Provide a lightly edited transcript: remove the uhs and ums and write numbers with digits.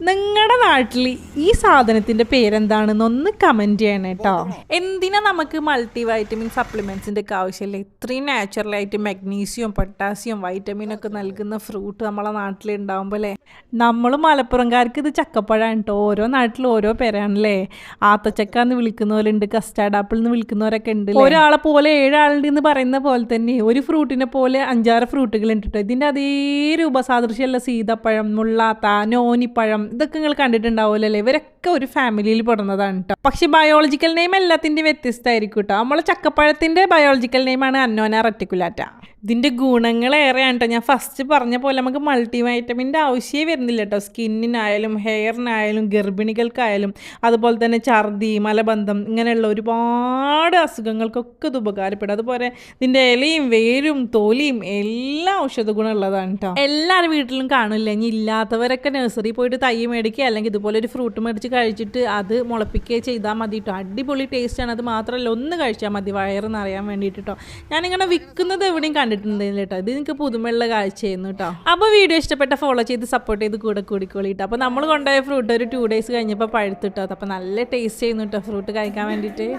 നിങ്ങളുടെ നാട്ടിൽ ഈ സാധനത്തിൻ്റെ പേരെന്താണെന്നൊന്ന് കമൻറ്റ് ചെയ്യണം കേട്ടോ. എന്തിനാ നമുക്ക് മൾട്ടി വൈറ്റമിൻ സപ്ലിമെൻറ്റ്സിൻ്റെ ഒക്കെ ആവശ്യമില്ല? ഇത്രയും നാച്ചുറലായിട്ട് മഗ്നീഷ്യം പൊട്ടാസ്യം വൈറ്റമിനൊക്കെ നൽകുന്ന ഫ്രൂട്ട് നമ്മളെ നാട്ടിലുണ്ടാവുമ്പോൾ അല്ലേ. നമ്മൾ മലപ്പുറംകാർക്ക് ഇത് ചക്കപ്പഴമാണ് കേട്ടോ. ഓരോ നാട്ടിലും ഓരോ പേരാണല്ലേ. ആത്തച്ചക്ക എന്ന് വിളിക്കുന്നവരുണ്ട്, കസ്റ്റാർഡ് ആപ്പിൾ എന്ന് വിളിക്കുന്നവരൊക്കെ ഉണ്ട്. ഒരാളെ പോലെ 7 ആളുണ്ട് എന്ന് പറയുന്ന പോലെ തന്നെ ഒരു ഫ്രൂട്ടിനെ പോലെ 5-6 ഫ്രൂട്ടുകൾ ഉണ്ട് കേട്ടോ. ഇതിൻ്റെ അതേ രൂപസാദൃശ്യമുള്ള സീതപ്പഴം, മുള്ളാത്ത, നോനിപ്പഴം, ഇതൊക്കെ നിങ്ങൾ കണ്ടിട്ടുണ്ടാവുമല്ലോ അല്ലേ. ഇവരൊക്കെ ഒരു ഫാമിലിയിൽ പെടുന്നതാണ് കേട്ടോ. പക്ഷെ ബയോളജിക്കൽ നെയിം എല്ലാത്തിൻ്റെയും വ്യത്യസ്തമായിരിക്കും കേട്ടോ. നമ്മളെ ചക്കപ്പഴത്തിൻ്റെ ബയോളജിക്കൽ നെയിമാണ് അന്നോന റെറ്റിക്കുലാറ്റ. ഇതിൻ്റെ ഗുണങ്ങളേറെയാണ് കേട്ടോ. ഞാൻ ഫസ്റ്റ് പറഞ്ഞ പോലെ നമുക്ക് മൾട്ടി വൈറ്റമിൻ്റെ ആവശ്യമേ വരുന്നില്ല കേട്ടോ. സ്കിന്നിനായാലും ഹെയറിനായാലും ഗർഭിണികൾക്കായാലും അതുപോലെ തന്നെ ഛർദി, മലബന്ധം ഇങ്ങനെയുള്ള ഒരുപാട് അസുഖങ്ങൾക്കൊക്കെ ഇത് ഉപകാരപ്പെടും. അതുപോലെ ഇതിൻ്റെ ഇലയും വേരും തോലിയും എല്ലാം ഔഷധ ഗുണമുള്ളതാണ് കേട്ടോ. എല്ലാവരും വീട്ടിലും കാണില്ല. ഇനി ഇല്ലാത്തവരൊക്കെ നഴ്സറി പോയിട്ട് തൈ മേടിക്കുക, അല്ലെങ്കിൽ ഇതുപോലെ ഒരു ഫ്രൂട്ട് മേടിച്ച് കഴിച്ചിട്ട് അത് മുളപ്പിക്കുകയോ ചെയ്താൽ മതി കേട്ടോ. അടിപൊളി ടേസ്റ്റാണ്. അത് മാത്രമല്ല, ഒന്ന് കഴിച്ചാൽ മതി വയറെന്ന് അറിയാൻ വേണ്ടിയിട്ട് കേട്ടോ. ഞാനിങ്ങനെ വിൽക്കുന്നത് എവിടെയും കണ്ടിട്ടുണ്ടെങ്കിൽ കേട്ടോ. ഇത് നിങ്ങൾക്ക് പുതുമയുള്ള കാഴ്ചയായിരുന്നു കേട്ടോ. അപ്പോൾ വീഡിയോ ഇഷ്ടപ്പെട്ട ഫോളോ ചെയ്ത് സപ്പോർട്ട് ചെയ്ത് കൂടെ കൂടിക്കോളിട്ടോ. അപ്പോൾ നമ്മൾ കൊണ്ടുപോയ ഫ്രൂട്ട് ഒരു 2 days കഴിഞ്ഞപ്പോൾ പഴുത്തിട്ടോ. അപ്പോൾ നല്ല ടേസ്റ്റ് ചെയ്യുന്നു കേട്ടോ ഫ്രൂട്ട് കഴിക്കാൻ വേണ്ടിയിട്ട്.